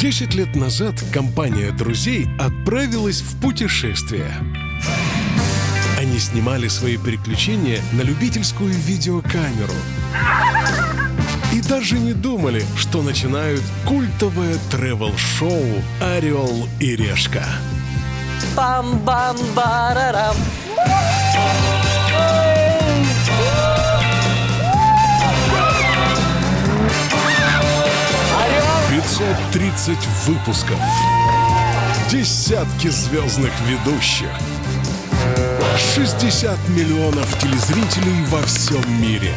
10 лет назад компания друзей отправилась в путешествие. Они снимали свои приключения на любительскую видеокамеру. И даже не думали, что начинают культовое тревел-шоу «Орел и решка». Пам-бам-барарам. 530 выпусков, десятки звездных ведущих, 60 миллионов телезрителей во всем мире,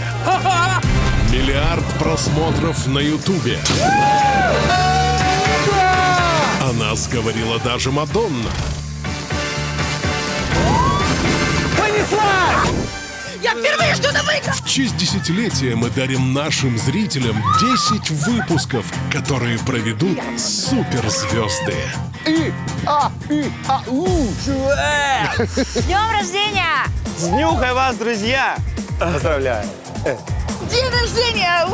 миллиард просмотров на Ютубе. О нас говорила даже Мадонна. Понеслась! Я впервые жду на выигрыш! В честь десятилетия мы дарим нашим зрителям 10 выпусков, которые проведут суперзвезды. С днем рождения! С днюхой вас, друзья! Поздравляю! День рождения!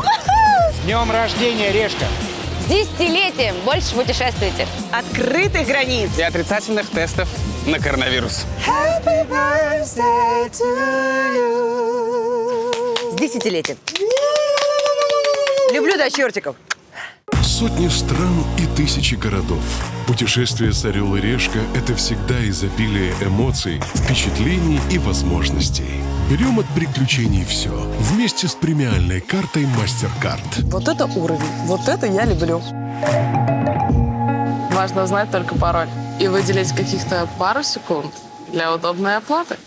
С днем рождения, Решка! С десятилетием! Больше путешествуйте! Открытых границ! И отрицательных тестов на коронавирус. С десятилетием! Люблю до чертиков! Сотни стран и тысячи городов. Путешествие с «Орел и решка» — это всегда изобилие эмоций, впечатлений и возможностей. Берем от приключений все, вместе с премиальной картой MasterCard. Вот это уровень, вот это я люблю. Важно знать только пароль и выделить каких-то пару секунд для удобной оплаты.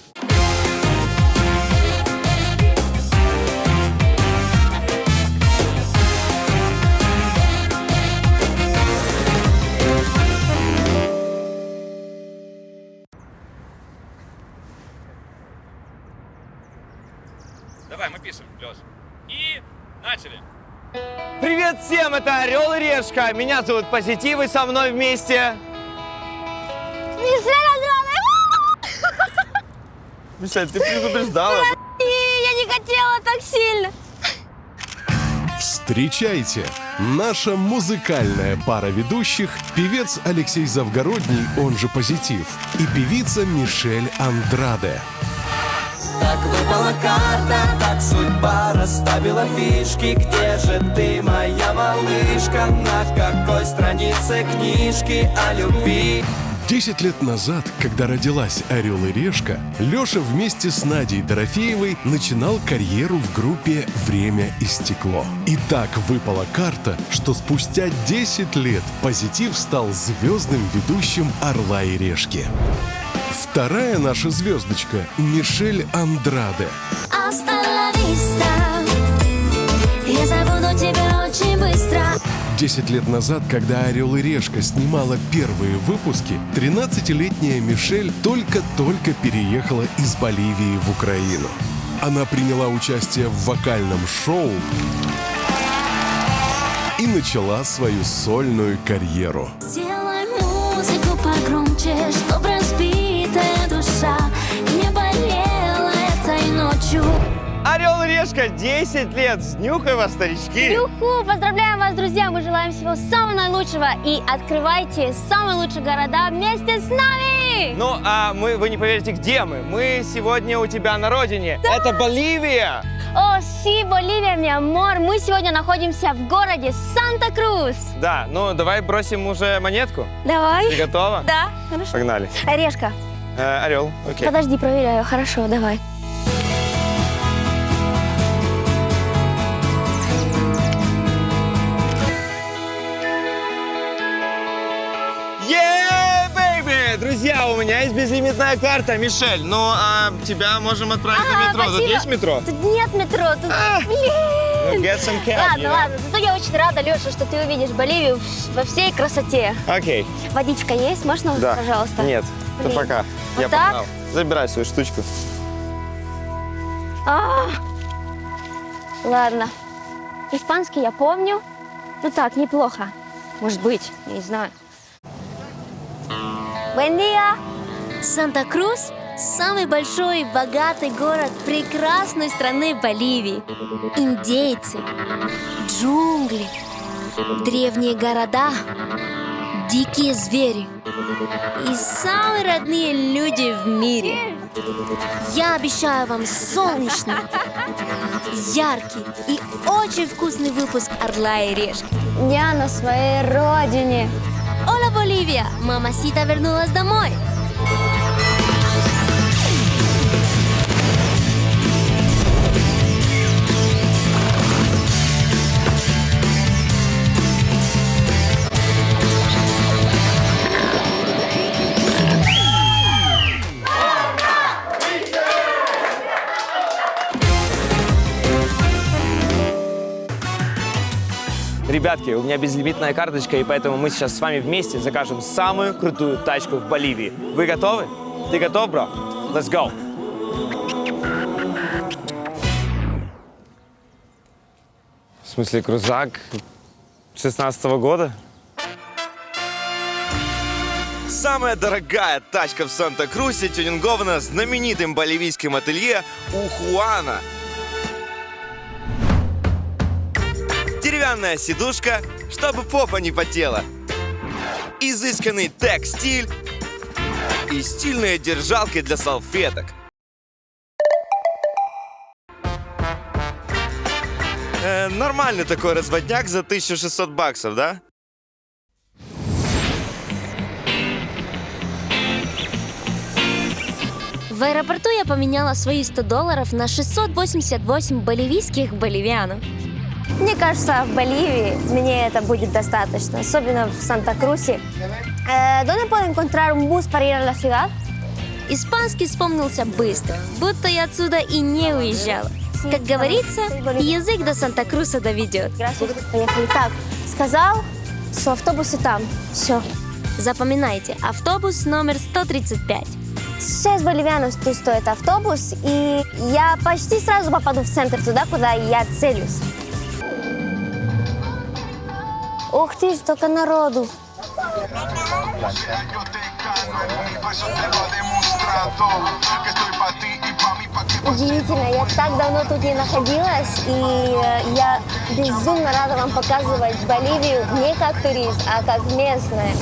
Давай, мы пишем, Лёш. И начали. Привет всем, это Орел и Решка. Меня зовут Позитив, и со мной вместе... Мишель Андрей! Мишель, ты предупреждала. Я не хотела так сильно! Встречайте! Наша музыкальная пара ведущих — певец Алексей Завгородний, он же Позитив, и певица Мишель Андраде. Так выпала карта, так судьба расставила фишки. Где же ты, моя малышка? На какой странице книжки о любви? 10 лет назад, когда родилась «Орел и решка», Леша вместе с Надей Дорофеевой начинал карьеру в группе «Время и стекло». И так выпала карта, что спустя 10 лет Позитив стал звездным ведущим «Орла и решки». Вторая наша звездочка — Мишель Андраде. 10 лет назад, когда «Орел и решка» снимала первые выпуски, 13-летняя Мишель только-только переехала из Боливии в Украину. Она приняла участие в вокальном шоу и начала свою сольную карьеру. Сделай музыку погромче, чтоб разбитая душа не болела этой ночью. Орел и Решка, 10 лет. С днюхой вас, старички. Юху! Поздравляем вас, друзья! Мы желаем всего самого наилучшего и открывайте самые лучшие города вместе с нами! Ну, а вы не поверите, где мы? Мы сегодня у тебя на родине. Да. Это Боливия. О, си, Боливия, mi amor! Мы сегодня находимся в городе Санта-Крус. Да, ну давай бросим уже монетку. Давай. Ты готова? Да, хорошо. Погнали. Орешка. Орел, окей. Подожди, проверяю. Хорошо, давай. Друзья, у меня есть безлимитная карта, Мишель. Ну, а тебя можем отправить на метро. Спасибо. Тут есть метро? Тут нет метро, тут... Блин! Get some cab, Ладно, ладно. Зато я очень рада, Леша, что ты увидишь Боливию во всей красоте. Окей. Водичка есть? Можно, Да. пожалуйста? Нет, Блин. это пока. Вот Я так? погнал. Забирай свою штучку. Ладно. Испанский я помню. Ну так, неплохо. Может быть, я не знаю. Buen día. Санта-Крус – самый большой и богатый город прекрасной страны Боливии. Индейцы, джунгли, древние города, дикие звери и самые родные люди в мире. Я обещаю вам солнечный, яркий и очень вкусный выпуск «Орла и решки». Я на своей родине. Ола, Боливия! Мамасита вернулась домой! Ребятки, у меня безлимитная карточка, и поэтому мы сейчас с вами вместе закажем самую крутую тачку в Боливии. Вы готовы? Ты готов, бро? Let's go! В смысле, крузак 16-го года? Самая дорогая тачка в Санта-Крусе тюнингована знаменитым боливийским ателье у Хуана. Деревянная сидушка, чтобы попа не потела. Изысканный текстиль и стильные держалки для салфеток. Нормальный такой разводняк за 1600 баксов, да? В аэропорту я поменяла свои $100 на 688 боливийских боливианов. Мне кажется, в Боливии мне это будет достаточно, особенно в Санта-Крусе. ¿Dónde puedo encontrar un bus para ir a la ciudad? Испанский вспомнился быстро, будто я отсюда и не уезжала. Как говорится, язык до Санта-Круса доведет. Поехали. Так, сказал, что автобусы там. Все. Запоминайте, автобус номер 135. 6 боливианов тут стоит автобус, и я почти сразу попаду в центр, туда, куда я целюсь. Ух ты, столько народу. Удивительно, я так давно тут не находилась, и я безумно рада вам показывать Боливию не как турист, а как местная.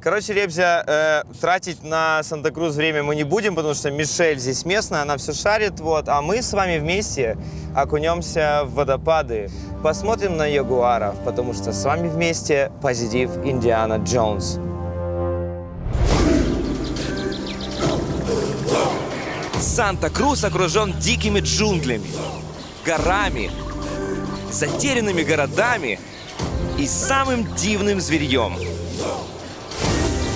Короче, Ребзя, тратить на Санта-Крус время мы не будем, потому что Мишель здесь местная, она все шарит, вот, а мы с вами вместе окунемся в водопады, посмотрим на ягуаров, потому что с вами вместе позитив Индиана Джонс. Санта-Крус окружен дикими джунглями, горами, затерянными городами и самым дивным зверьем.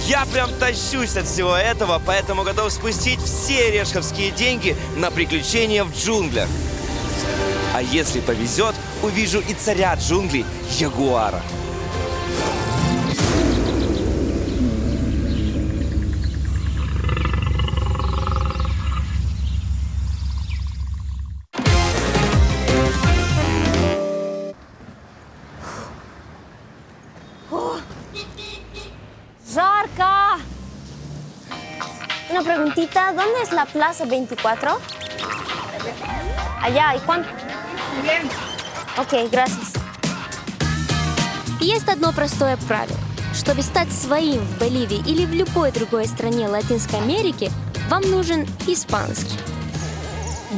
Я прям тащусь от всего этого, поэтому готов спустить все решковские деньги на приключения в джунглях. А если повезет, увижу и царя джунглей ягуара. ¡Жарко! Una preguntita, ¿dónde es la Plaza 24? Allá, ¿y cuánto? Bien. Ok, gracias. Есть одно простое правило. Чтобы стать своим в Боливии или в любой другой стране Латинской Америки, вам нужен испанский.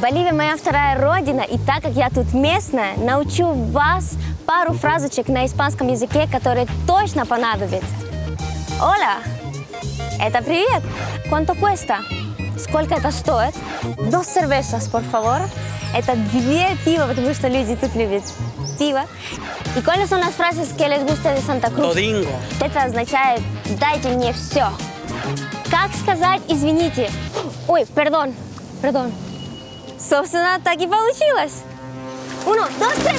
Боливия моя вторая родина, и так как я тут местная, научу вас пару фразочек на испанском языке, которые точно понадобятся. Hola, это привет. ¿Cuánto cuesta? Сколько это стоит? 2 cervezas, por favor. Это 2 пива, потому что люди тут любят пиво. ¿Y cuáles son las frases que les gusta de Santa Cruz? Todingo. Это означает «дайте мне все». Как сказать «извините»? Ой, perdón. Собственно, так и получилось. 1, 2, 3,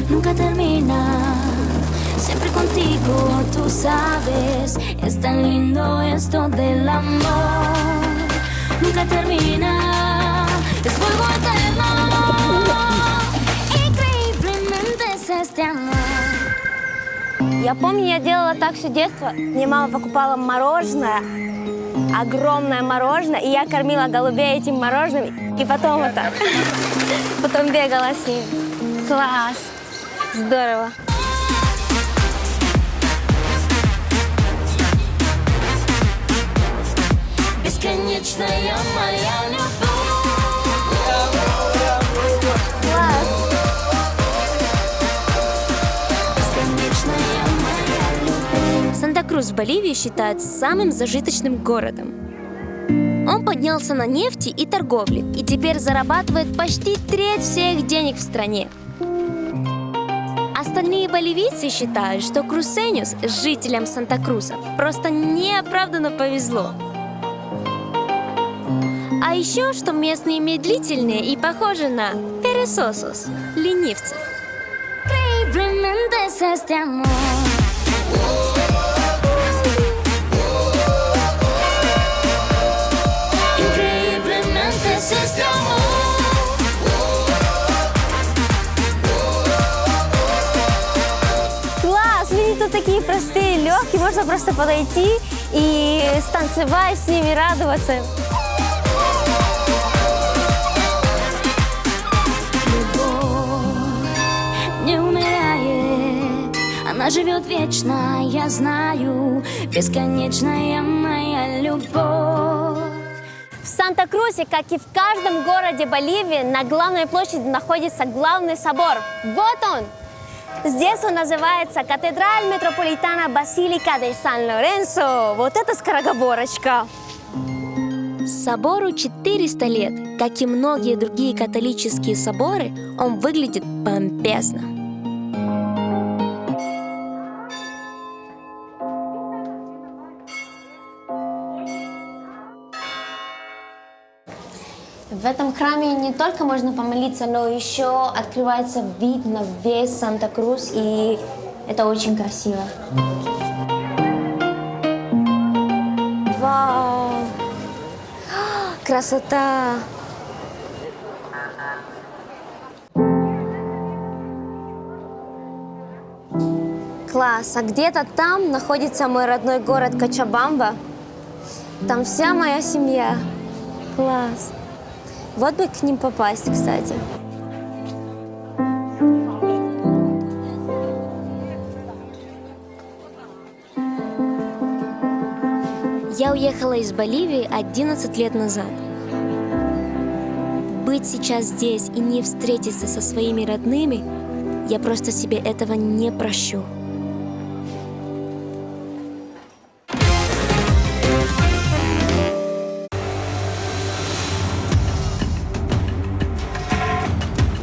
Nunca termina, siempre contigo, tú sabes, es tan lindo esto del amor. Nunca termina, es fuego eterno, increíblemente es este amor. Я помню, я делала так все детство. Мне мама покупала мороженое, огромное мороженое, и я кормила голубей этим мороженым, и потом вот так. Потом бегала с ним. Класс! Здорово! Бесконечная моя любовь. Класс! Бесконечная моя любовь. Санта-Крус в Боливии считают самым зажиточным городом. Он поднялся на нефти и торговле, и теперь зарабатывает почти треть всех денег в стране. Остальные боливийцы считают, что крусеньос, жителям Санта-Круса, просто неоправданно повезло. А еще, что местные медлительные и похожи на пересосос, ленивцев. Increíblemente es este amor. Increíblemente es este amor. Класс! Видите, тут такие простые, легкие, можно просто подойти и станцевать с ними, радоваться. Не умирает, она живет вечно, я знаю, бесконечная моя любовь. В Санта-Крусе, как и в каждом городе Боливии, на главной площади находится главный собор. Вот он! Здесь он называется Катедраль Метрополитана Басилика де Сан-Лоренсо. Вот это скороговорочка! Собору 400 лет. Как и многие другие католические соборы, он выглядит помпезно. В этом храме не только можно помолиться, но еще открывается вид на весь Санта-Крус, и это очень красиво. Вау! Красота! Класс! А где-то там находится мой родной город Кочабамба. Там вся моя семья. Класс! Вот бы к ним попасть, кстати. Я уехала из Боливии 11 лет назад. Быть сейчас здесь и не встретиться со своими родными, я просто себе этого не прощу.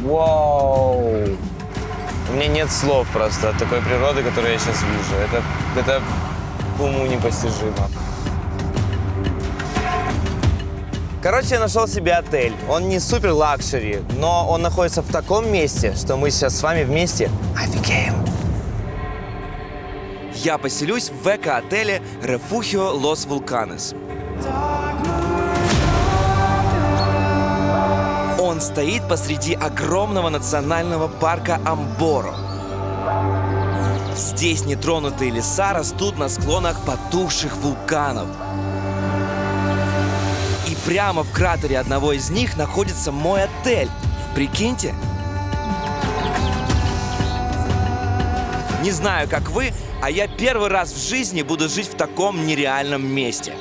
Вау! У меня нет слов просто от такой природы, которую я сейчас вижу. Это уму непостижимо. Короче, я нашел себе отель. Он не супер лакшери, но он находится в таком месте, что мы сейчас с вами вместе офигеем. Я поселюсь в эко-отеле Refugio Los Vulcanes. Он стоит посреди огромного национального парка Амборо. Здесь нетронутые леса растут на склонах потухших вулканов. И прямо в кратере одного из них находится мой отель. Прикиньте. Не знаю, как вы, а я первый раз в жизни буду жить в таком нереальном месте.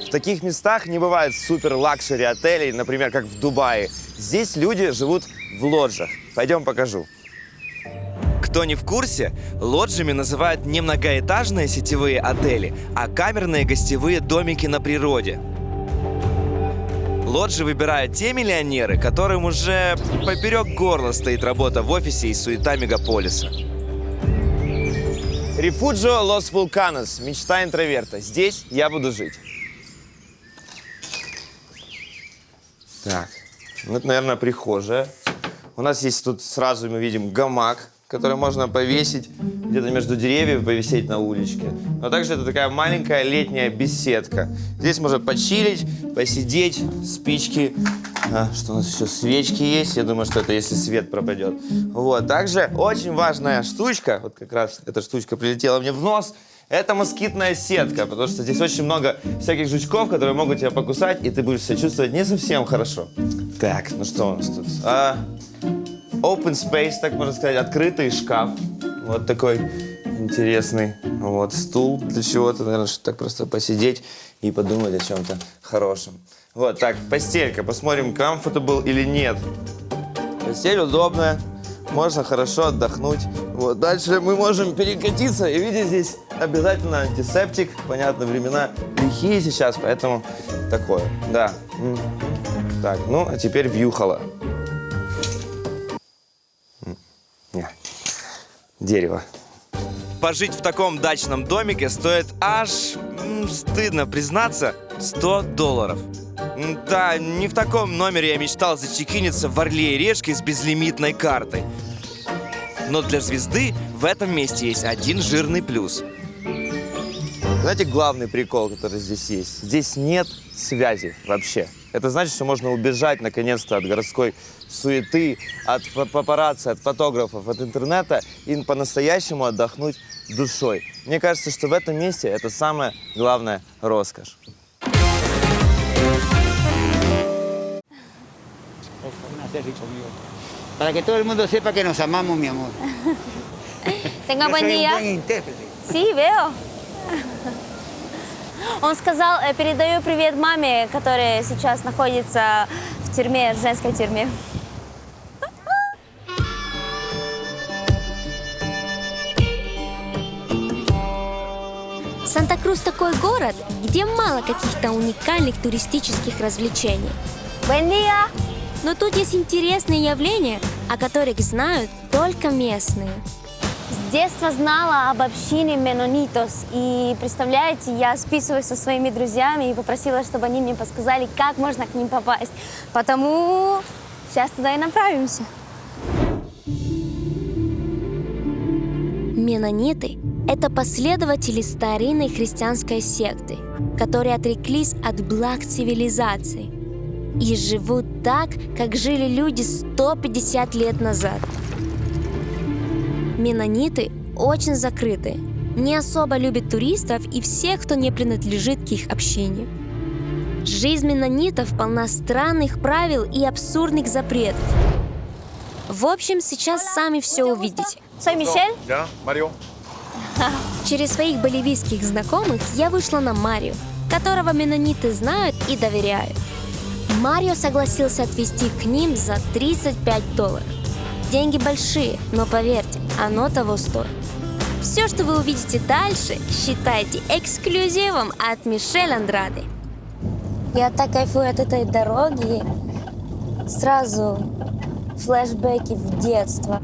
В таких местах не бывает супер-лакшери отелей, например, как в Дубае. Здесь люди живут в лоджиях. Пойдем покажу. Кто не в курсе, лоджиями называют не многоэтажные сетевые отели, а камерные гостевые домики на природе. Лоджии выбирают те миллионеры, которым уже поперек горла стоит работа в офисе и суета мегаполиса. Refugio Los Vulcanes. Мечта интроверта. Здесь я буду жить. Так, ну это, наверное, прихожая. У нас есть тут сразу мы видим гамак, который можно повесить где-то между деревьев, повисеть на уличке. Но также это такая маленькая летняя беседка. Здесь можно почилить, посидеть, спички. Что у нас еще? Свечки есть. Я думаю, что это если свет пропадет. Вот. Также очень важная штучка, вот как раз эта штучка прилетела мне в нос, Это москитная сетка, потому что здесь очень много всяких жучков, которые могут тебя покусать, и ты будешь себя чувствовать не совсем хорошо. Так, ну что у нас тут? Open space, так можно сказать, открытый шкаф. Вот такой интересный. Вот стул для чего-то, наверное, чтобы так просто посидеть и подумать о чем-то хорошем. Вот, так, постелька. Посмотрим, comfortable или нет. Постель удобная, можно хорошо отдохнуть. Вот, дальше мы можем перекатиться и видеть здесь обязательно антисептик. Понятно, времена лихие сейчас, поэтому такое, да. Так, ну, а теперь вьюхала. Дерево. Пожить в таком дачном домике стоит аж, стыдно признаться, $100. Да, не в таком номере я мечтал зачекиниться в Орле и Решке с безлимитной картой. Но для звезды в этом месте есть один жирный плюс. Знаете, главный прикол, который здесь есть? Здесь нет связи вообще. Это значит, что можно убежать, наконец-то, от городской суеты, от папарацци, от фотографов, от интернета и по-настоящему отдохнуть душой. Мне кажется, что в этом месте это самая главная роскошь. Para que todo el mundo sepa que nos amamos, mi amor. Tenga buen día. Buen intérprete. Sí, veo. Он сказал, передаю привет маме, которая сейчас находится в тюрьме, в женской тюрьме. Санта-Крус такой город, где мало каких-то уникальных туристических развлечений. Buen día. Но тут есть интересные явления, о которых знают только местные. С детства знала об общине Менонитос. И, представляете, я списываюсь со своими друзьями и попросила, чтобы они мне подсказали, как можно к ним попасть. Потому сейчас туда и направимся. Менониты – это последователи старинной христианской секты, которые отреклись от благ цивилизации и живут так, как жили люди 150 лет назад. Менониты очень закрыты, не особо любят туристов и всех, кто не принадлежит к их общине. Жизнь менонитов полна странных правил и абсурдных запретов. В общем, сейчас сами все увидите. Soy Michelle. Да, Марио. Через своих боливийских знакомых я вышла на Марио, которого менониты знают и доверяют. Марио согласился отвезти к ним за $35. Деньги большие, но поверьте, оно того стоит. Все, что вы увидите дальше, считайте эксклюзивом от Мишель Андраде. Я так кайфую от этой дороги. Сразу флешбеки в детство.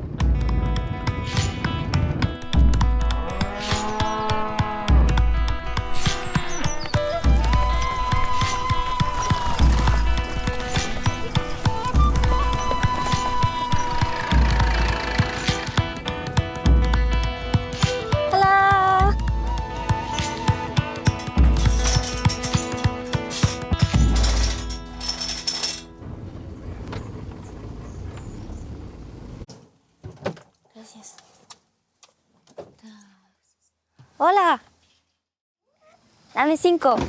Hola. Dame 5.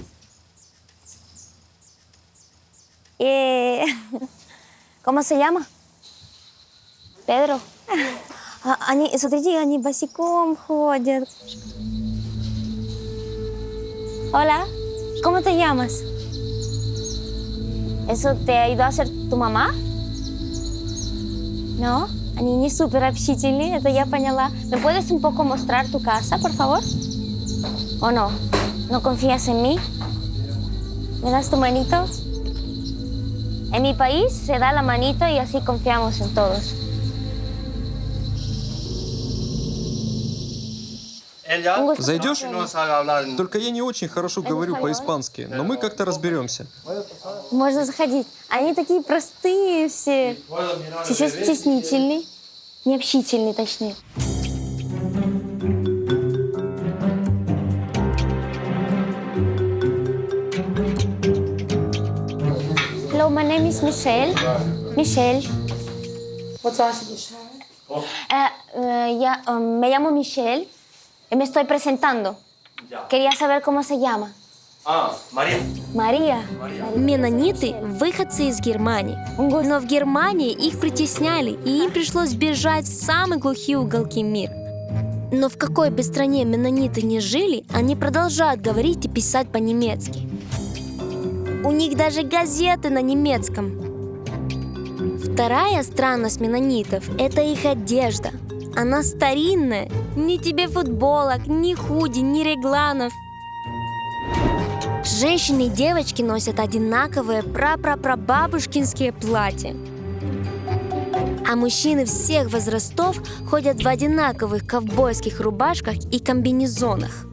¿Cómo se llama? Pedro. Они, смотрите, они босиком ходят. Hola. ¿Cómo te llamas? ¿Eso te ayudó a ser tu mamá? ¿No? Они не супер общительные, это я поняла. ¿Me puedes un poco mostrar tu casa, por favor? ¿O no? ¿No confías en mí? ¿Me das tu manito? En mi país se da la manito y así confiamos en todos. Зайдешь? Только я не очень хорошо говорю по-испански, но мы как-то разберемся. Можно заходить. Они такие простые все. Чуть-чуть стеснительные. Необщительные, точнее. Hello, my name is Michelle. Michelle. What's up, Michelle? Me llamo Michelle. Me estoy presentando. Quería saber cómo se llama. Мария. Мария. Менониты – выходцы из Германии. Но в Германии их притесняли, и им пришлось бежать в самые глухие уголки мира. Но в какой бы стране менониты ни жили, они продолжают говорить и писать по-немецки. У них даже газеты на немецком. Вторая странность менонитов – это их одежда. Она старинная. Ни тебе футболок, ни худи, ни регланов. Женщины и девочки носят одинаковые прапрапрабабушкинские платья. А мужчины всех возрастов ходят в одинаковых ковбойских рубашках и комбинезонах.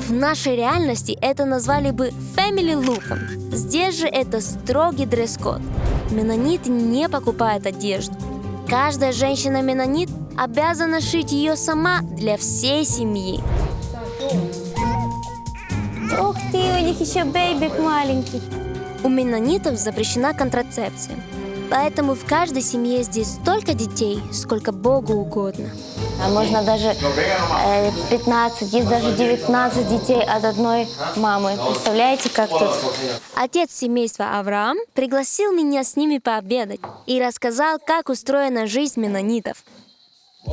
В нашей реальности это назвали бы family look'ом. Здесь же это строгий дресс-код. Менониты не покупают одежду. Каждая женщина-менонит обязана шить ее сама для всей семьи. Ух ты, у них еще бейбик маленький. У менонитов запрещена контрацепция. Поэтому в каждой семье здесь столько детей, сколько Богу угодно. А можно даже 15, есть даже 19 детей от одной мамы. Представляете, как тут? Отец семейства Авраам пригласил меня с ними пообедать и рассказал, как устроена жизнь менонитов.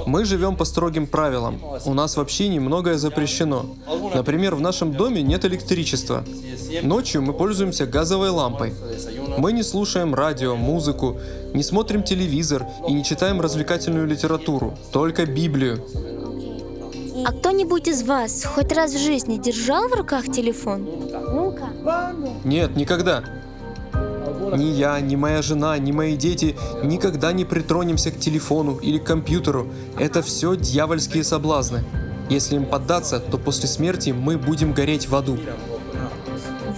Мы живем по строгим правилам. У нас в общине многое запрещено. Например, в нашем доме нет электричества. Ночью мы пользуемся газовой лампой. Мы не слушаем радио, музыку, не смотрим телевизор и не читаем развлекательную литературу, только Библию. А кто-нибудь из вас хоть раз в жизни держал в руках телефон? Ну-ка. Нет, никогда. Ни я, ни моя жена, ни мои дети никогда не притронемся к телефону или к компьютеру. Это все дьявольские соблазны. Если им поддаться, то после смерти мы будем гореть в аду.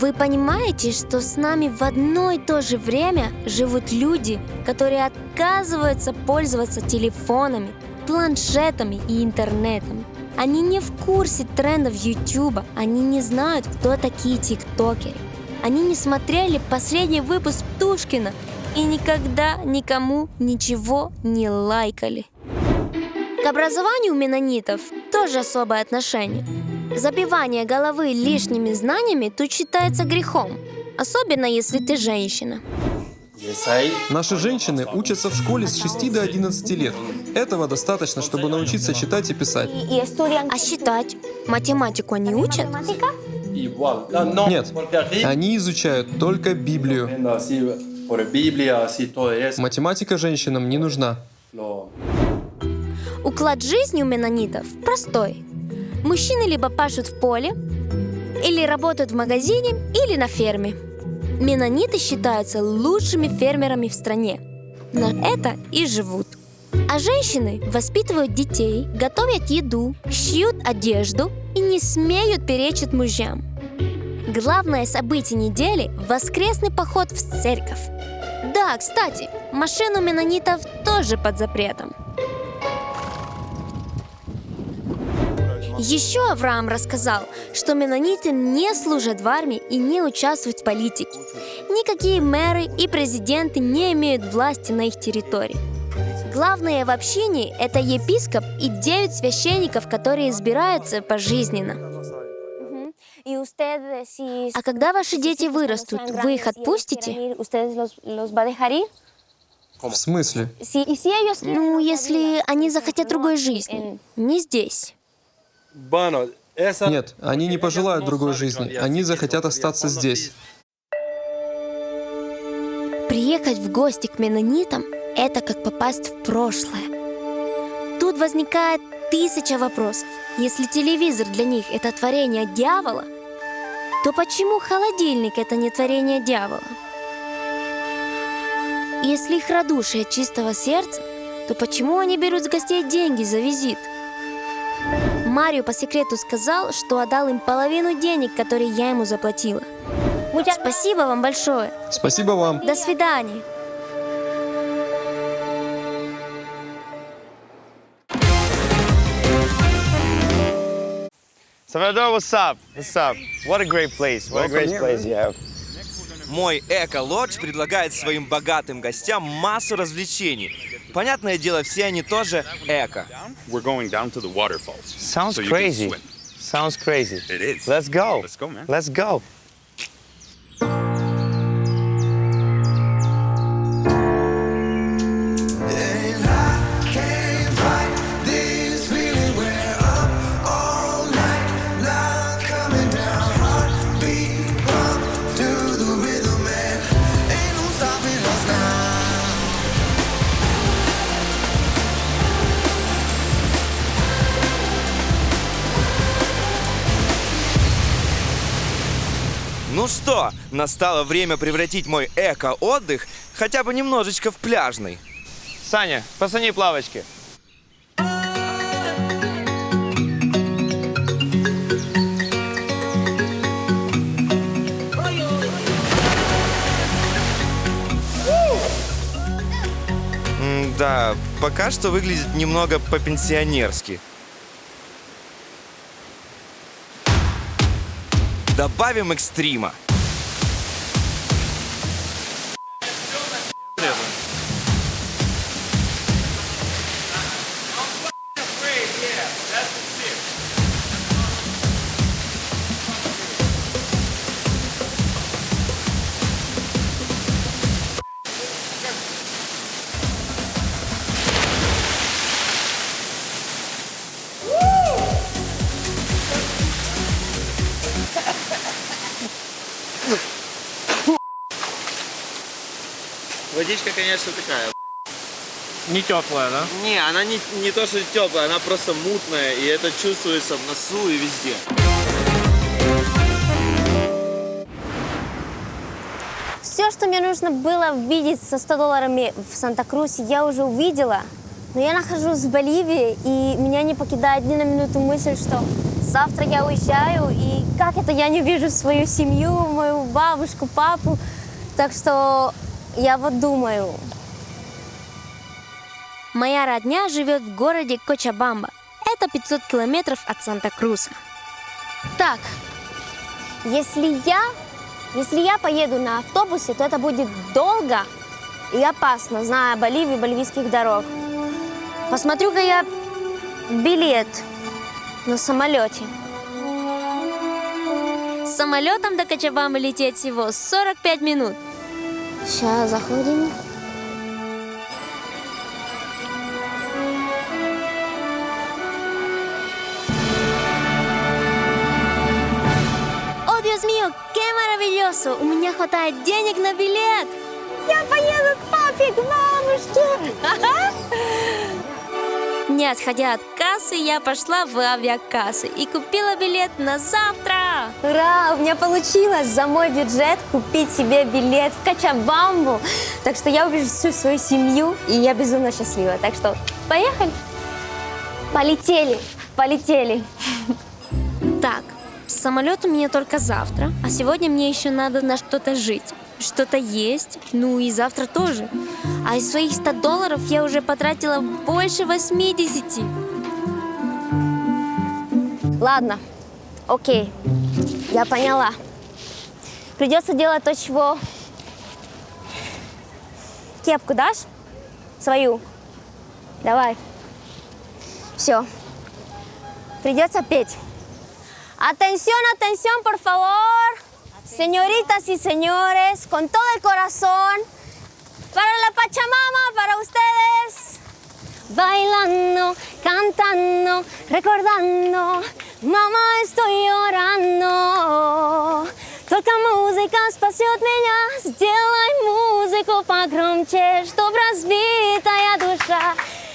Вы понимаете, что с нами в одно и то же время живут люди, которые отказываются пользоваться телефонами, планшетами и интернетом? Они не в курсе трендов Ютуба, они не знают, кто такие тиктокеры. Они не смотрели последний выпуск Птушкина и никогда никому ничего не лайкали. К образованию у менонитов тоже особое отношение. Забивание головы лишними знаниями тут считается грехом, особенно если ты женщина. Наши женщины учатся в школе с 6 до 11 лет. Этого достаточно, чтобы научиться читать и писать. А считать? Математику они учат? Нет, они изучают только Библию. Математика женщинам не нужна. Уклад жизни у менонитов простой. Мужчины либо пашут в поле, или работают в магазине, или на ферме. Менониты считаются лучшими фермерами в стране. На это и живут. А женщины воспитывают детей, готовят еду, шьют одежду и не смеют перечить мужьям. Главное событие недели – воскресный поход в церковь. Да, кстати, машину менонитов тоже под запретом. Еще Авраам рассказал, что менониты не служат в армии и не участвуют в политике. Никакие мэры и президенты не имеют власти на их территории. Главное в общине – это епископ и 9 священников, которые избираются пожизненно. А когда ваши дети вырастут, вы их отпустите? В смысле? Ну, если они захотят другой жизни, не здесь. Нет, они не пожелают другой жизни, они захотят остаться здесь. Приехать в гости к менонитам – это как попасть в прошлое. Тут возникает 1000 вопросов. Если телевизор для них – это творение дьявола, то почему холодильник – это не творение дьявола? Если их радушие чистого сердца, то почему они берут с гостей деньги за визит? Марио по секрету сказал, что отдал им половину денег, которые я ему заплатила. Спасибо вам большое. Спасибо вам. До свидания. Salvador, what's up? What's up? What a great place. What a great place you have. Мой эко-лодж предлагает своим богатым гостям массу развлечений. Понятное дело, все они тоже эко. Sounds crazy. Sounds crazy. It is. Let's go. Let's go, man. Let's go. Ну что, настало время превратить мой эко-отдых хотя бы немножечко в пляжный. Саня, пацани плавочки. Да, пока что выглядит немного по-пенсионерски. Добавим экстрима. Водичка, конечно, такая. Не теплая, да? Не, она не то, что теплая, она просто мутная, и это чувствуется в носу и везде. Все, что мне нужно было видеть со $100 в Санта-Крусе, я уже увидела. Но я нахожусь в Боливии, и меня не покидает ни на минуту мысль, что завтра я уезжаю, и как это я не вижу свою семью, мою бабушку, папу. Так что я вот думаю. Моя родня живет в городе Кочабамба. Это 500 километров от Санта-Круса. Так, если я поеду на автобусе, то это будет долго и опасно, зная Боливию, боливийских дорог. Посмотрю-ка я билет на самолете. С самолетом до Кочабамбы лететь всего 45 минут. Сейчас заходим. О, Dios mío, qué maravilloso! У меня хватает денег на билет. Я поеду к папе, к бабушке. Не отходя от кассы, я пошла в авиакассы и купила билет на завтра. Ура! У меня получилось за мой бюджет купить себе билет в Кочабамбу. Так что я увижу всю свою семью, и я безумно счастлива. Так что поехали. Полетели, полетели. Так, самолет у меня только завтра, а сегодня мне еще надо на что-то жить, что-то есть, ну и завтра тоже. А из своих $100 я уже потратила больше 80. Ладно, окей, я поняла. Придется делать то, чего... Кепку дашь? Свою. Давай. Все. Придется петь. Atención, atención, por favor. Señoritas y señores, con todo el corazón. Para la Pachamama, para ustedes. Bailando, cantando, recordando. Мама, estoy llorando. Только музыка спасет меня. Сделай музыку погромче, чтоб разбитая душа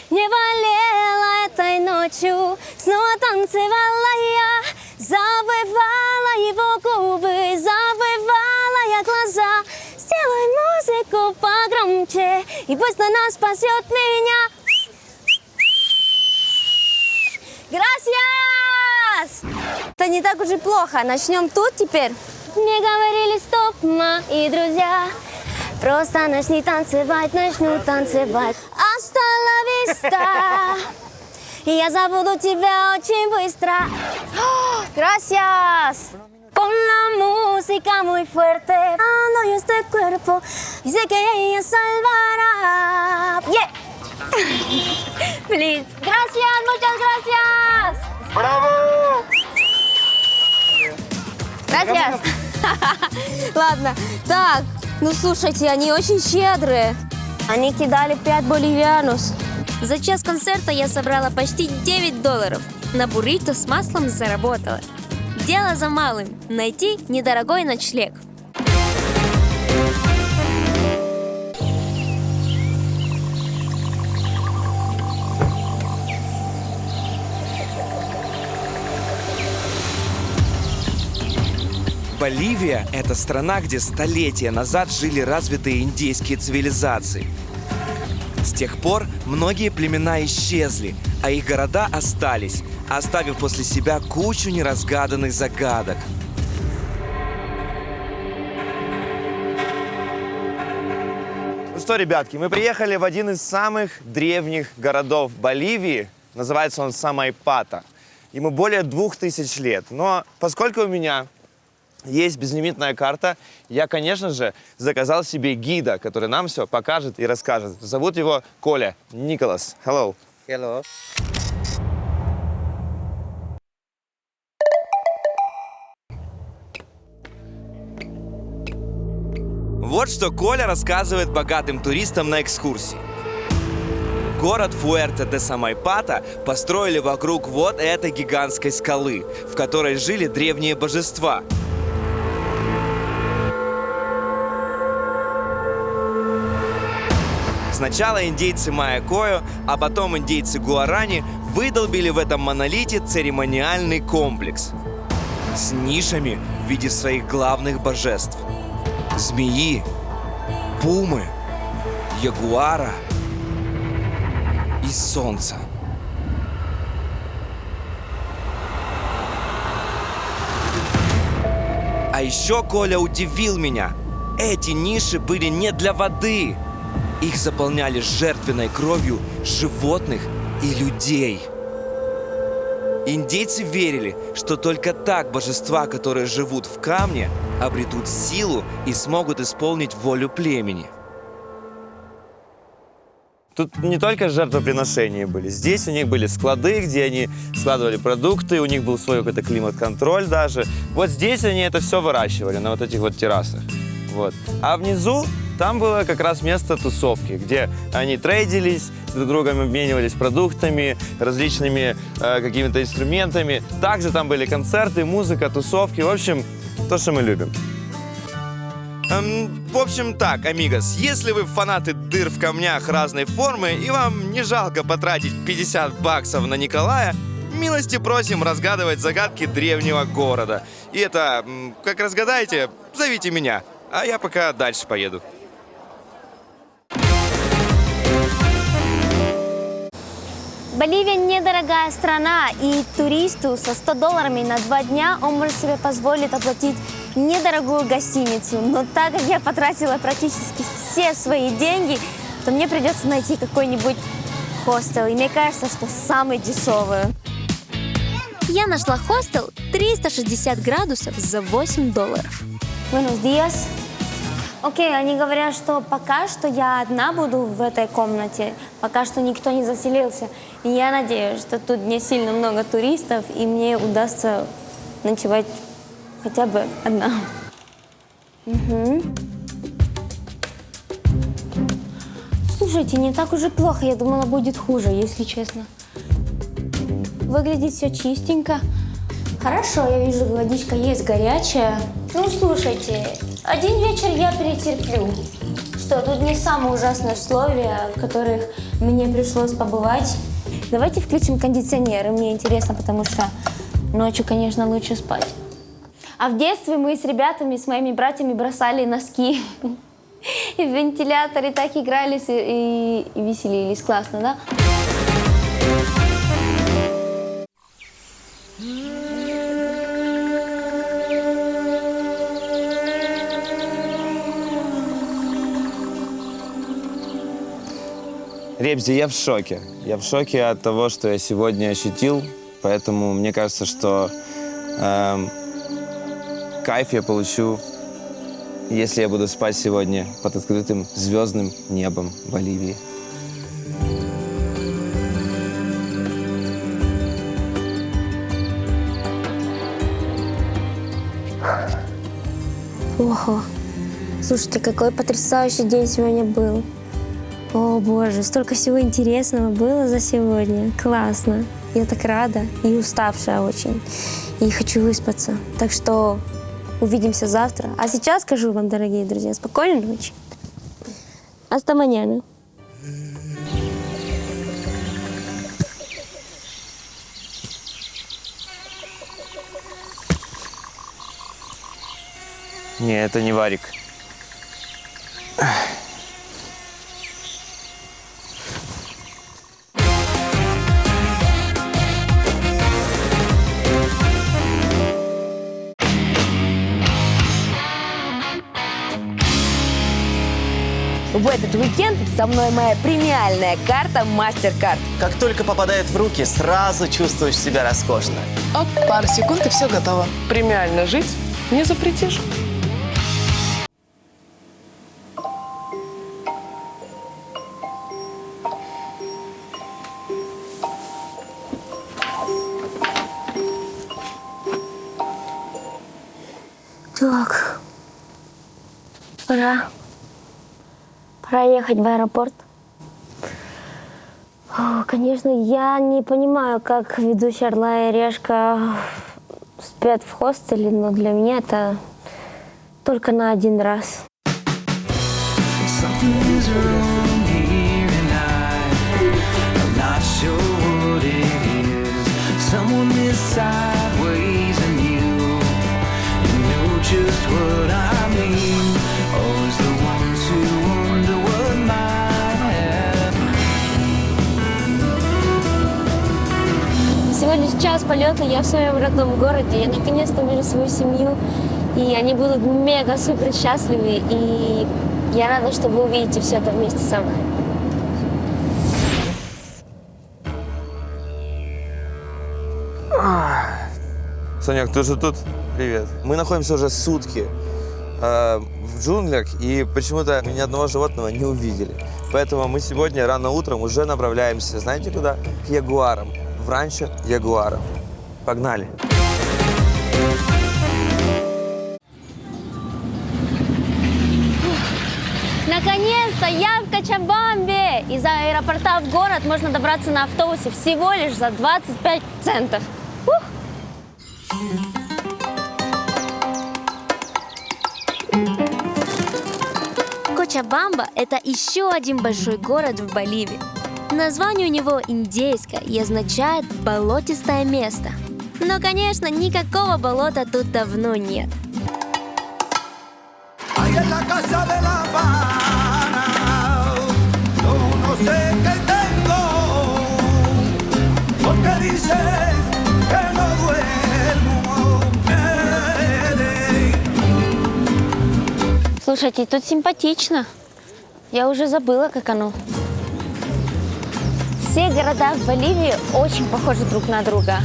не болела этой ночью. Снова танцевала я, забывала его губы, забывала я глаза. Сделай музыку погромче, и пусть она спасет меня. Gracias! Это не так уж и плохо. Начнем тут теперь. Мне говорили стоп, мои друзья. Просто начни танцевать, начну танцевать. Hasta la vista. И я забуду тебя очень быстро. Gracias. Pon la música muy fuerte. Ando yo este cuerpo y sé que ella salvará. Yeah. Please. Gracias, muchas gracias. ¡Bravo! Gracias. Ладно. Так, ну слушайте, они очень щедрые. Они кидали 5 боливианус. За час концерта я собрала почти $9. На буррито с маслом заработала. Дело за малым – найти недорогой ночлег. Боливия – это страна, где столетия назад жили развитые индейские цивилизации. С тех пор многие племена исчезли, а их города остались, оставив после себя кучу неразгаданных загадок. Ну что, ребятки, мы приехали в один из самых древних городов Боливии. Называется он Самайпата. Ему более 2000 лет. Но поскольку у меня есть безлимитная карта, я, конечно же, заказал себе гида, который нам все покажет и расскажет. Зовут его Коля. Николас. Hello. Hello. Вот что Коля рассказывает богатым туристам на экскурсии. Город Фуэрте-де-Самайпата построили вокруг вот этой гигантской скалы, в которой жили древние божества. Сначала индейцы Майя-Койо, а потом индейцы Гуарани выдолбили в этом монолите церемониальный комплекс с нишами в виде своих главных божеств. Змеи, пумы, ягуара и солнца. А еще Коля удивил меня. Эти ниши были не для воды. Их заполняли жертвенной кровью животных и людей. Индейцы верили, что только так божества, которые живут в камне, обретут силу и смогут исполнить волю племени. Тут не только жертвоприношения были. Здесь у них были склады, где они складывали продукты, у них был свой какой-то климат-контроль даже. Вот здесь они это все выращивали, на вот этих вот террасах. Вот. А внизу там было как раз место тусовки, где они трейдились, друг другом обменивались продуктами, различными какими-то инструментами. Также там были концерты, музыка, тусовки. В общем, то, что мы любим. В общем так, амигос, если вы фанаты дыр в камнях разной формы и вам не жалко потратить $50 на Николая, милости просим разгадывать загадки древнего города. И это, как разгадаете, зовите меня, а я пока дальше поеду. Боливия недорогая страна, и туристу со $100 на 2 дня он может себе позволить оплатить недорогую гостиницу. Но так как я потратила практически все свои деньги, то мне придется найти какой-нибудь хостел. И мне кажется, что самый дешевый. Я нашла хостел 360 градусов за $8. Buenos días. Окей, они говорят, что пока что я одна буду в этой комнате, пока что никто не заселился. И я надеюсь, что тут не сильно много туристов, и мне удастся ночевать хотя бы одна. Угу. Слушайте, не так уже плохо, я думала, будет хуже, если честно. Выглядит все чистенько. Хорошо, я вижу, водичка есть горячая. Ну, слушайте, один вечер я перетерплю. Что, тут не самые ужасные условия, в которых мне пришлось побывать. Давайте включим кондиционеры, мне интересно, потому что ночью, конечно, лучше спать. А в детстве мы с ребятами, с моими братьями бросали носки. И в вентиляторе так игрались и веселились. Классно, да? Ребзи, я в шоке. Я в шоке от того, что я сегодня ощутил. Поэтому мне кажется, что кайф я получу, если я буду спать сегодня под открытым звездным небом Боливии. Ого. Слушайте, какой потрясающий день сегодня был. О, боже, столько всего интересного было за сегодня. Классно. Я так рада и уставшая очень. И хочу выспаться. Так что увидимся завтра. А сейчас скажу вам, дорогие друзья, спокойной ночи. Hasta mañana. Не, это не Варик. В этот уикенд со мной моя премиальная карта MasterCard. Как только попадает в руки, сразу чувствуешь себя роскошно. Оп, пару секунд и все готово. Премиально жить не запретишь. Так. Пора ехать в аэропорт. О, конечно, я не понимаю, как ведущий «Орла и решка» спят в хостеле, но для меня это только на один раз. Сегодня час полета, я в своем родном городе. Я наконец-то увижу свою семью, и они будут мега-супер счастливы. И я рада, что вы увидите все это вместе со мной. Соняк, ты же тут? Привет. Мы находимся уже сутки в джунглях, и почему-то ни одного животного не увидели. Поэтому мы сегодня рано утром уже направляемся, знаете куда? К ягуарам. В ранчо ягуаров. Погнали. Наконец-то я в Кочабамбе! Из аэропорта в город можно добраться на автобусе всего лишь за 25 центов. Ух! Кочабамба – это еще один большой город в Боливии. Название у него индейское и означает «болотистое место». Но, конечно, никакого болота тут давно нет. Слушайте, тут симпатично. Я уже забыла, как оно. Все города в Боливии очень похожи друг на друга.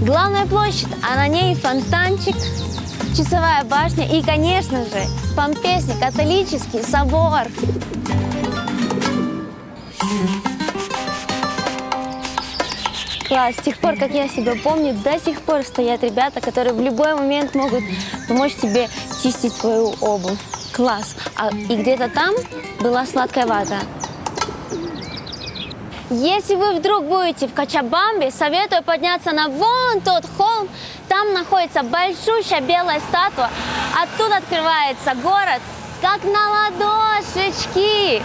Главная площадь, а на ней фонтанчик, часовая башня и, конечно же, Помпейский католический собор. Класс. С тех пор, как я себя помню, до сих пор стоят ребята, которые в любой момент могут помочь тебе чистить свою обувь. Класс. И где-то там была сладкая вата. Если вы вдруг будете в Кочабамбе, советую подняться на вон тот холм. Там находится большущая белая статуя. Оттуда открывается город, как на ладошечки.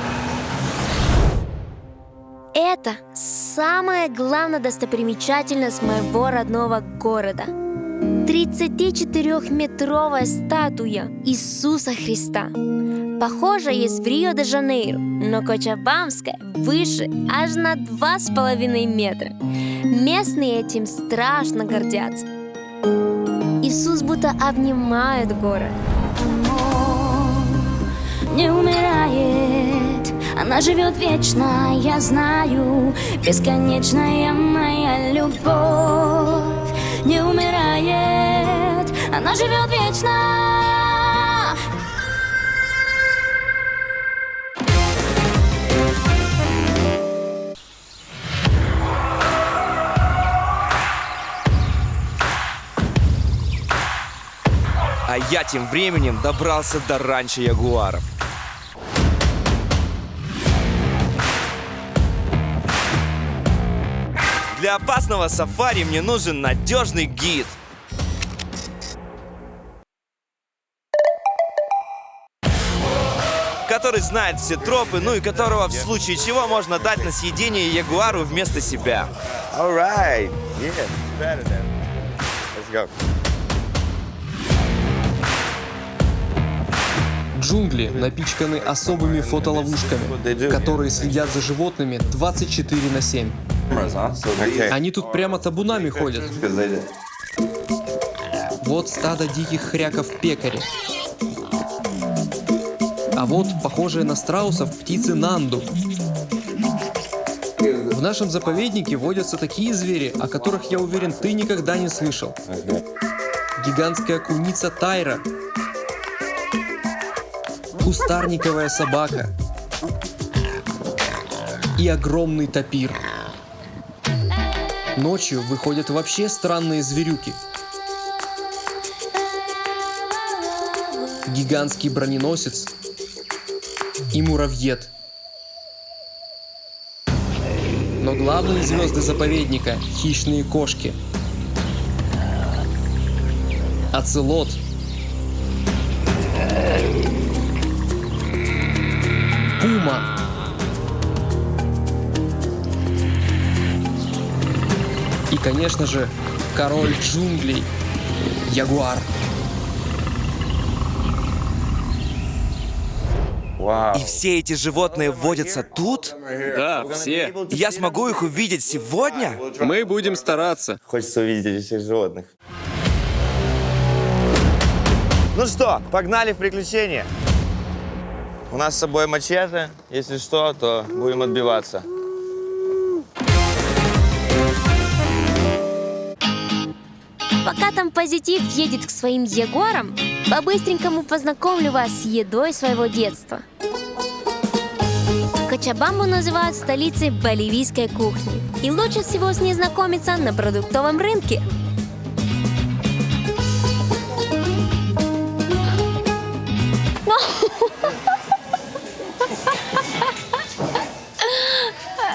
Это самая главная достопримечательность моего родного города. 34-метровая статуя Иисуса Христа. Похожая есть в Рио-де-Жанейро, но Кочабамбская выше аж на 2,5 метра. Местные этим страшно гордятся. Иисус будто обнимает город. Не умирает, она живет вечно, я знаю, бесконечная моя любовь. Не умирает, она живет вечно. А А я тем временем добрался до ранчо ягуаров. Для опасного сафари мне нужен надежный гид. Который знает все тропы, ну и которого в случае чего можно дать на съедение ягуару вместо себя. Alright. Yeah, better then. Let's go. Джунгли напичканы особыми фотоловушками, которые следят за животными 24/7. Они тут прямо табунами ходят. Вот стадо диких хряков-пекари. А вот похожие на страусов птицы нанду. В нашем заповеднике водятся такие звери, о которых, я уверен, ты никогда не слышал. Гигантская куница тайра. Кустарниковая собака. И огромный тапир. Ночью выходят вообще странные зверюки. Гигантский броненосец и муравьед. Но главные звезды заповедника — хищные кошки. Оцелот. Пума. И, конечно же, король джунглей — ягуар. И все эти животные водятся тут? Да, все. Я смогу их увидеть сегодня? Мы будем стараться. Хочется увидеть всех животных. Ну что, погнали в приключения. У нас с собой мачете. Если что, то будем отбиваться. Пока там позитив едет к своим ягуарам, по-быстренькому познакомлю вас с едой своего детства. Кочабамбу называют столицей боливийской кухни. И лучше всего с ней знакомиться на продуктовом рынке.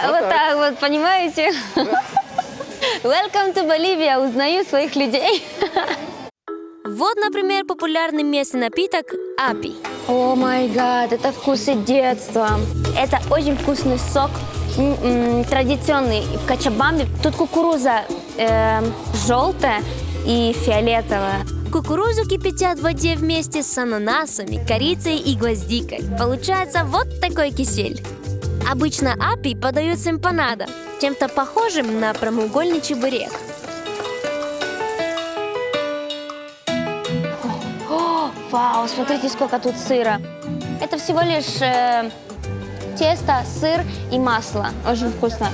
Вот так вот, понимаете? Welcome to Bolivia. Узнаю своих людей. Вот, например, популярный местный напиток апи. О май гад, это вкусы детства. Это очень вкусный сок, традиционный в Кочабамбе. Тут кукуруза желтая и фиолетовая. Кукурузу кипятят в воде вместе с ананасами, корицей и гвоздикой. Получается вот такой кисель. Обычно апи подают с эмпанадо, чем-то похожим на прямоугольный чебурек. Вау, смотрите, сколько тут сыра. Это всего лишь тесто, сыр и масло. Очень вкусно.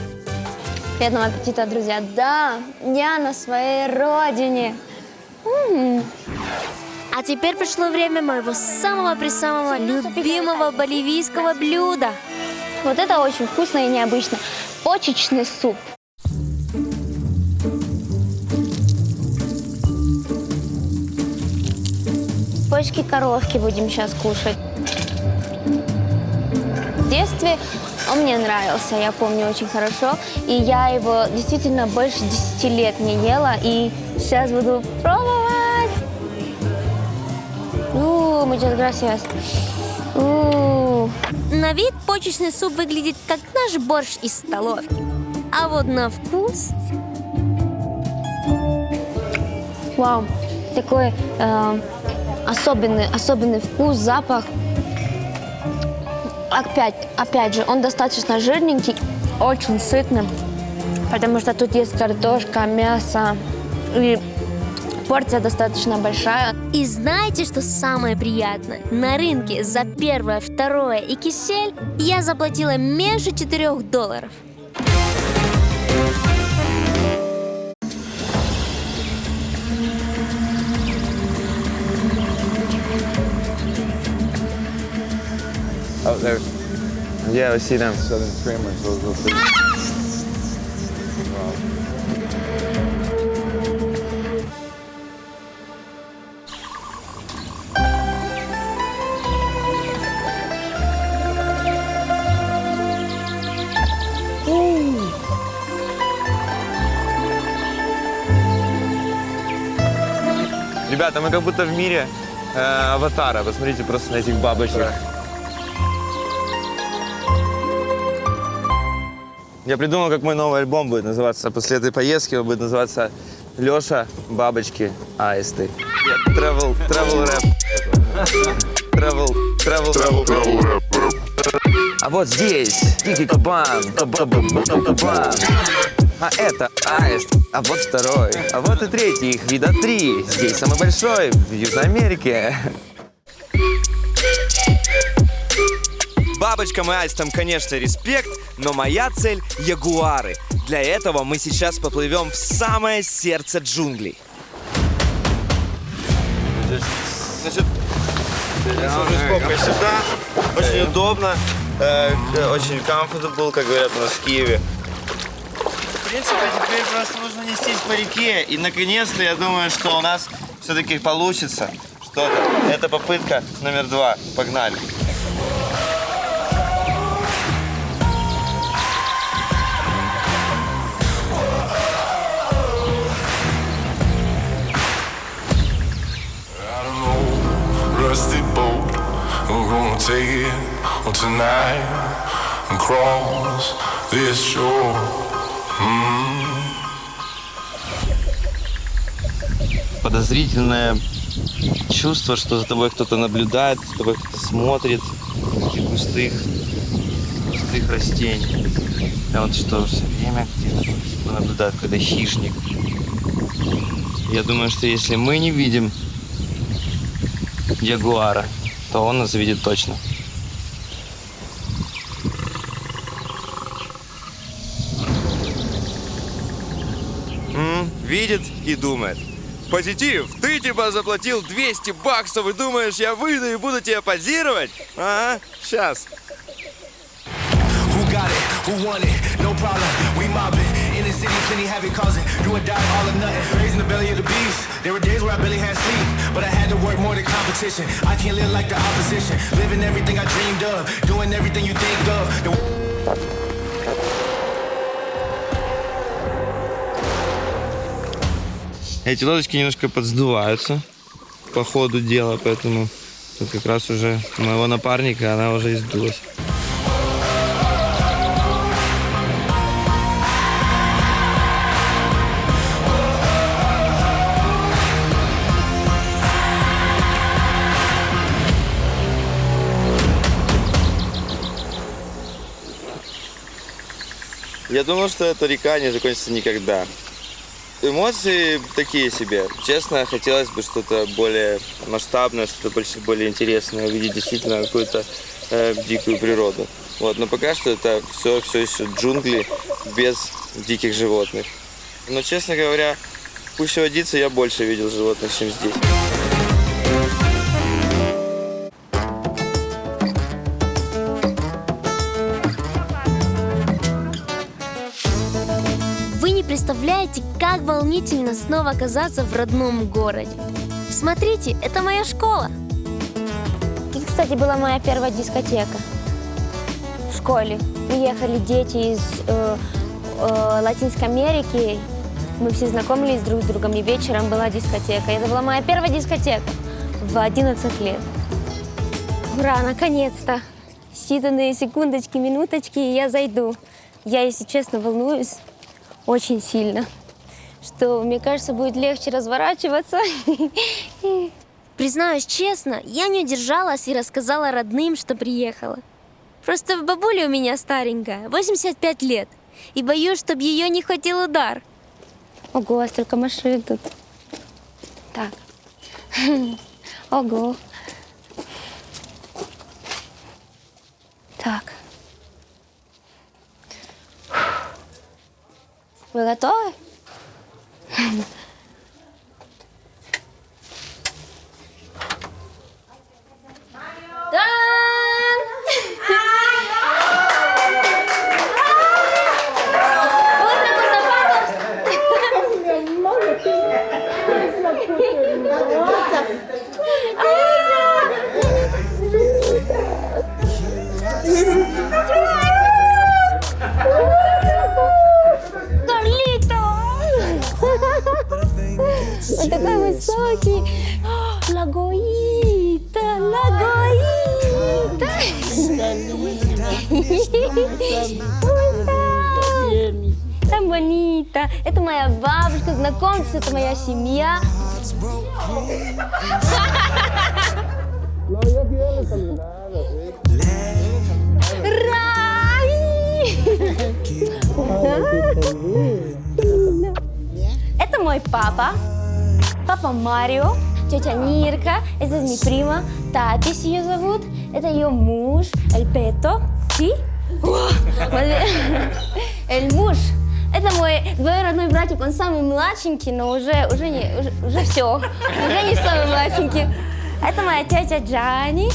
Приятного аппетита, друзья. Да, я на своей родине. А теперь пришло время моего самого-пресамого любимого боливийского блюда. Вот это очень вкусно и необычно. Почечный суп. Почки коровки будем сейчас кушать. В детстве он мне нравился, я помню очень хорошо. И я его действительно больше 10 лет не ела. И сейчас буду пробовать. Muchas gracias. На вид почечный суп выглядит как наш борщ из столовки. А вот на вкус... Вау, такой особенный вкус, запах. Опять же, он достаточно жирненький, очень сытный, потому что тут есть картошка, мясо, и порция достаточно большая. И знаете, что самое приятное? На рынке за первое, второе и кисель я заплатила меньше $4. Oh, there. Yeah, I see them. Southern screamers. Those big. Wow. Ребята, мы как будто в мире Аватара. Посмотрите просто на этих бабочек. Я придумал, как мой новый альбом будет называться. После этой поездки он будет называться «Леша, бабочки, аисты». Travel рэп. А вот здесь дикий кабан. А это аист, а вот второй, а вот и третий, их вида 3. Здесь самый большой, в Южной Америке. Бабочкам и аистам, конечно, респект, но моя цель – ягуары. Для этого мы сейчас поплывем в самое сердце джунглей. Значит, сколько сюда, очень удобно, очень comfortable, как говорят у нас в Киеве. В принципе, теперь просто нужно нестись по реке, и наконец-то я думаю, что у нас все-таки получится что-то. Это попытка номер 2. Погнали. Rusty boat, we're gonna take it on tonight and cross this shore. Подозрительное чувство, что за тобой кто-то наблюдает, за тобой кто-то смотрит в этих густых растений. А вот что, все время где-то наблюдает какой-то хищник. Я думаю, что если мы не видим ягуара, то он нас видит точно. Видит и думает. Позитив, ты типа заплатил $200 и думаешь, я выйду и буду тебе позировать? Ага, сейчас. Who got it? Who want it? No problem. We mobbing. In the city, plenty have it causing. Do or die, all or nothing. Raising the belly of the beast. There were days where I barely had sleep, but I had to work more than competition. I can't live like the opposition. Living everything I dreamed of. Doing everything you think of. Эти лодочки немножко подсдуваются по ходу дела, поэтому тут как раз уже у моего напарника она уже издулась. Я думал, что эта река не закончится никогда. Эмоции такие себе. Честно, хотелось бы что-то более масштабное, что-то более интересное, увидеть действительно какую-то дикую природу. Вот. Но пока что это все еще джунгли без диких животных. Но, честно говоря, в Пуще Водице я больше видел животных, чем здесь. Представляете, как волнительно снова оказаться в родном городе. Смотрите, это моя школа. Тут, кстати, была моя первая дискотека в школе. Приехали дети из Латинской Америки. Мы все знакомились друг с другом, и вечером была дискотека. Это была моя первая дискотека в 11 лет. Ура, наконец-то! Считанные секундочки, минуточки, и я зайду. Я, если честно, волнуюсь очень сильно, что, мне кажется, будет легче разворачиваться. Признаюсь честно, я не удержалась и рассказала родным, что приехала. Просто бабуля у меня старенькая, 85 лет, и боюсь, чтобы ее не хватил удар. Ого, столько машин тут. Так. Ого. Так. Вы готовы? Он такой высокий. Лагоита, лагоита. Там bonita. Это моя бабушка, знакомьтесь, это моя семья. Это мой папа, папа Марио, тетя Нирка, это mi prima, Татис ее зовут, это ее муж, El Peto, ¿sí? El муж. Это мой двоюродной братик, он самый младшенький, но уже все, уже не самый младшенький. Это моя тетя Джани,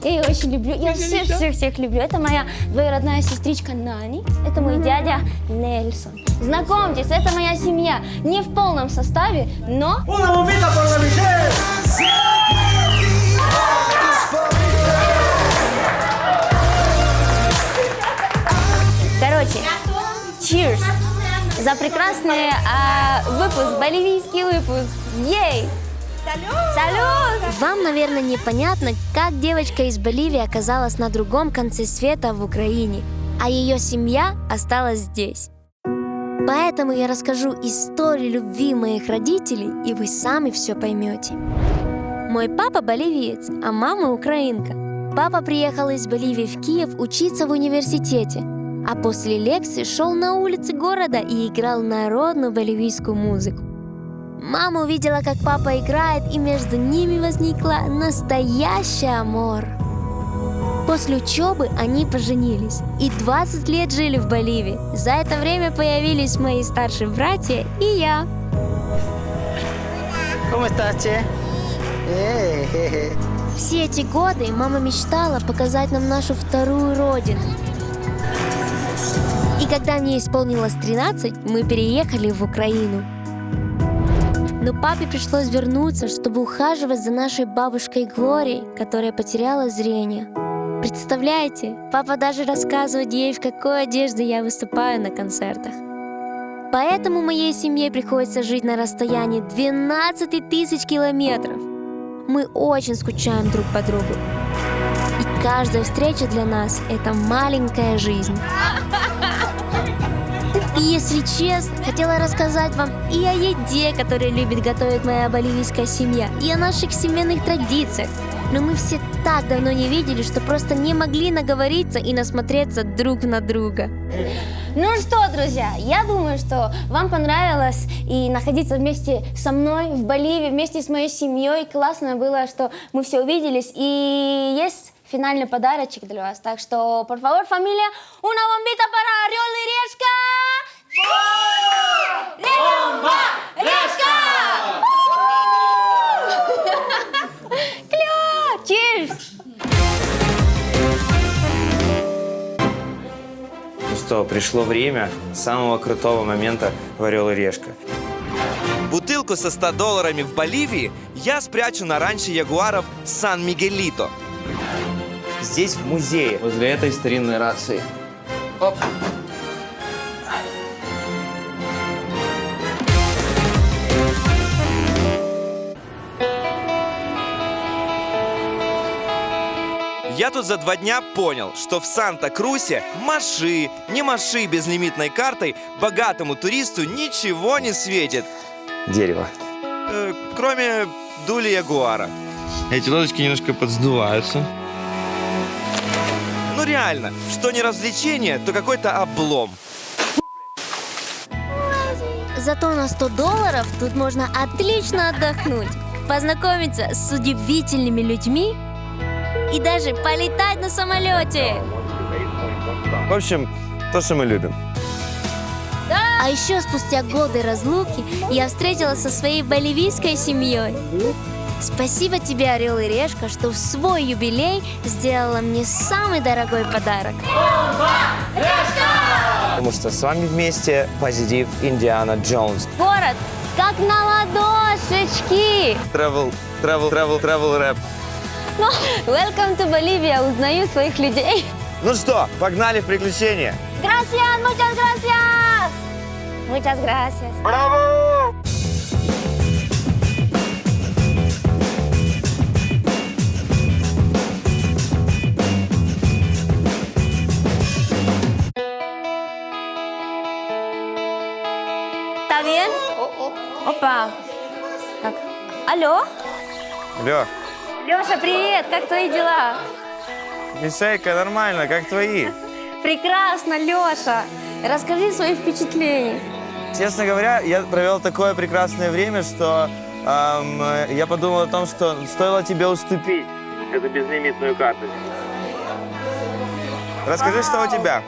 я ее очень люблю, я всех люблю. Это моя двоюродная сестричка Нани, это мой дядя Нельсон. Знакомьтесь, это моя семья, не в полном составе, но... Короче, cheers за прекрасный выпуск, боливийский выпуск. Ей! Салют! Вам, наверное, непонятно, как девочка из Боливии оказалась на другом конце света в Украине, а ее семья осталась здесь. Поэтому я расскажу историю любви моих родителей, и вы сами все поймете. Мой папа боливиец, а мама украинка. Папа приехал из Боливии в Киев учиться в университете, а после лекции шел на улицы города и играл народную боливийскую музыку. Мама увидела, как папа играет, и между ними возникла настоящий амор. После учебы они поженились и 20 лет жили в Боливии. За это время появились мои старшие братья и я. ¿Cómo estás, che? Все эти годы мама мечтала показать нам нашу вторую родину. И когда мне исполнилось 13, мы переехали в Украину. Но папе пришлось вернуться, чтобы ухаживать за нашей бабушкой Глорией, которая потеряла зрение. Представляете, папа даже рассказывает ей, в какой одежде я выступаю на концертах. Поэтому моей семье приходится жить на расстоянии 12 тысяч километров. Мы очень скучаем друг по другу. И каждая встреча для нас — это маленькая жизнь. И если честно, хотела рассказать вам и о еде, которую любит готовить моя боливийская семья, и о наших семейных традициях. Но мы все так давно не видели, что просто не могли наговориться и насмотреться друг на друга. Ну что, друзья, я думаю, что вам понравилось и находиться вместе со мной в Боливии, вместе с моей семьей. Классно было, что мы все увиделись. И есть финальный подарочек для вас. Так что, por favor, familia, una bombita para Орел и Решка! Бомба! Решка! Клёв! Cheers! Ну что, пришло время самого крутого момента в «Орел и Решка». Бутылку со $100 в Боливии я спрячу на ранчо ягуаров Сан-Мигелито. Здесь, в музее, возле этой старинной рации. Оп. Я тут за 2 дня понял, что в Санта-Крусе не маши безлимитной картой богатому туристу ничего не светит. Дерево. Кроме дули ягуара. Эти лодочки немножко подсдуваются. Ну реально, что не развлечение, то какой-то облом. Зато на $100 тут можно отлично отдохнуть, познакомиться с удивительными людьми и даже полетать на самолете. В общем, то, что мы любим. А еще спустя годы разлуки я встретилась со своей боливийской семьей. Спасибо тебе, Орел и Решка, что в свой юбилей сделала мне самый дорогой подарок. Потому что с вами вместе позитив Индиана Джонс. Город как на ладошечке. Travel рэп. Ну, welcome to Bolivia. Узнаю своих людей. Ну что, погнали в приключения. Gracias, muchas gracias. Muchas gracias. Браво! ¿Está bien? Опа. Так. Алло? Лё, Леша, привет, как твои дела? Мишелька, нормально, как твои? Прекрасно, Леша. Расскажи свои впечатления. Честно говоря, я провел такое прекрасное время, что я подумал о том, что стоило тебе уступить эту безлимитную карточку. Расскажи, что у тебя?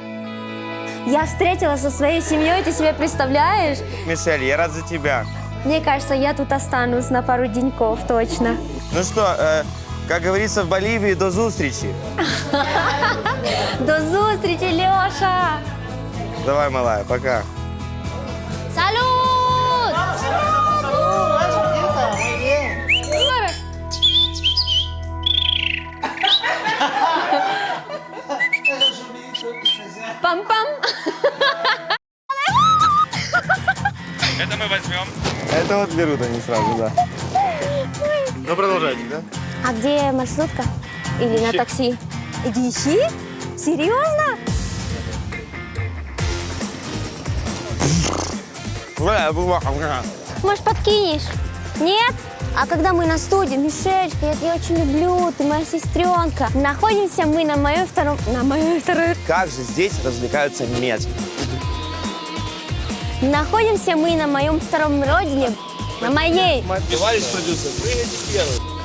Я встретилась со своей семьей, ты себе представляешь? Мишель, я рад за тебя. Мне кажется, я тут останусь на пару деньков, точно. Ну что, как говорится в Боливии, до зустрічі. До зустрічі, Леша! Давай, малая, пока. Салют! Пам-пам! Это мы возьмем. Это вот берут они сразу, да. Ну, продолжайте, да? А где маршрутка? Или на такси? Ищи? Серьезно? Может, подкинешь? Нет? А когда мы на студии, Мишелька, я тебя очень люблю, ты моя сестренка. Находимся мы на моем втором... Как же здесь развлекаются медь? Находимся мы на моем втором родине. На моей. Товарищ продюсер, прыгайте первым.